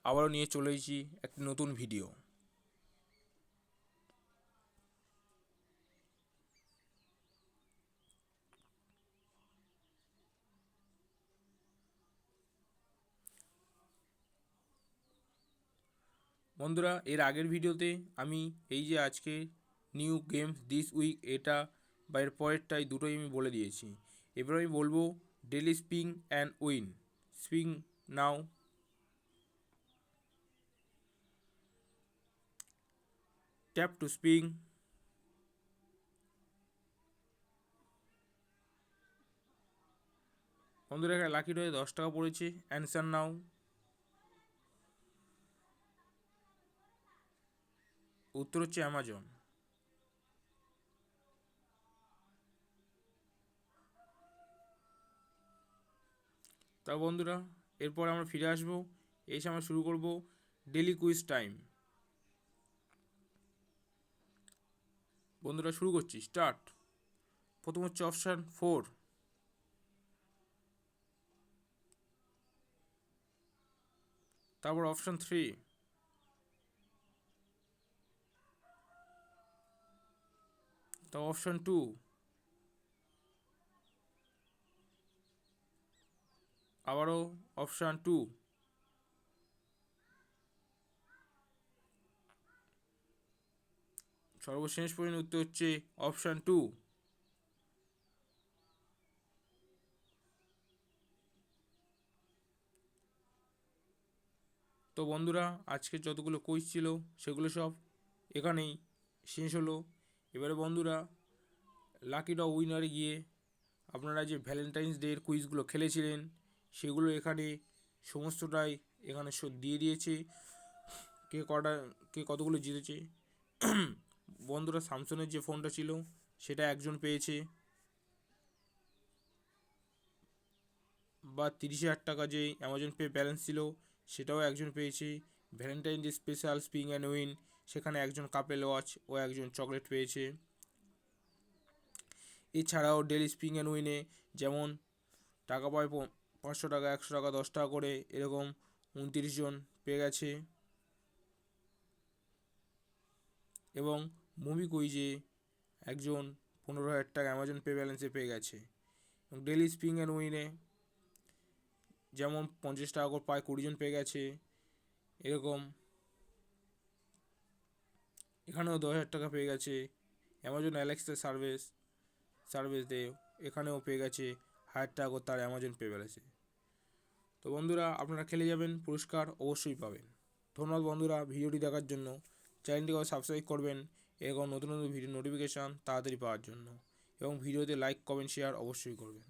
আবারও নিয়ে চলে এসেছি একটি নতুন ভিডিও। বন্ধুরা, এর আগের ভিডিওতে আমি এই যে আজকে নিউ গেমস দিস উইক এটা বা এর পরেরটাই দুটোই আমি বলে দিয়েছি। এবার আমি বলবো daily spin and win. Spin now. Tap to spin. বন্ধুরা, এখানে লাকি ড্রয়ে 10 টাকা পড়েছে। Answer now. উত্তর হচ্ছে অ্যামাজন। তা বন্ধুরা, এরপর আমরা ফিরে আসবো, এসে আমরা শুরু করব ডেলি কুইজ টাইম। বন্ধুরা, শুরু করছি, স্টার্ট। প্রথম হচ্ছে অপশান 4, তারপর অপশান 3, তারপর অপশান 2, আবারও অপশান 2, সর্বশেষ পর্যন্ত উত্তর হচ্ছে অপশান 2। তো বন্ধুরা, আজকের যতগুলো কুইজ ছিল সেগুলো সব এখানেই শেষ হলো। এবারে বন্ধুরা, লাকি ড্র উইনারে গিয়ে আপনারা যে ভ্যালেন্টাইন্স ডে এর কুইজগুলো খেলেছিলেন সেগুলো এখানে সমস্তটাই এখানে দিয়ে দিয়েছে, কে কটা কে কতগুলো জিতেছে। বন্ধুরা, স্যামসংয়ের যে ফোনটা ছিল সেটা একজন পেয়েছে, বা 30,000 টাকা যে অ্যামাজন পে ব্যালেন্স ছিল সেটাও একজন পেয়েছে। Valentine day special spin and win, সেখানে একজন কাপেল ওয়াচ ও একজন চকলেট পেয়েছে। এছাড়াও ডেলি স্পিং অ্যান্ড উইনে যেমন টাকা পায় 500 টাকা, 100 টাকা, 10 টাকা করে, এরকম 29 জন পেয়ে গেছে। এবং মুভি কুইজে একজন 15,000 টাকা অ্যামাজন পে ব্যালেন্সে পেয়ে গেছে। এবং ডেলি স্পিং অ্যান্ড উইনে যেমন 50 টাকা করে পায় 20 জন পেয়ে গেছে। এরকম এখানেও 10,000 টাকা পেয়ে গেছে। অ্যামাজন অ্যালেক্সা সার্ভিস দিয়ে এখানেও পেয়ে গেছে 1,000 টাকা করে তার অ্যামাজন পে ব্যালেন্সে। তো বন্ধুরা, আপনারা খেলে যাবেন, পুরস্কার অবশ্যই পাবেন। ধন্যবাদ বন্ধুরা ভিডিওটি দেখার জন্য। চ্যানেলটিকে সাবস্ক্রাইব করবেন এরকম নতুন নতুন ভিডিও নোটিফিকেশান তাড়াতাড়ি পাওয়ার জন্য, এবং ভিডিওতে লাইক, কমেন্ট, শেয়ার অবশ্যই করবেন।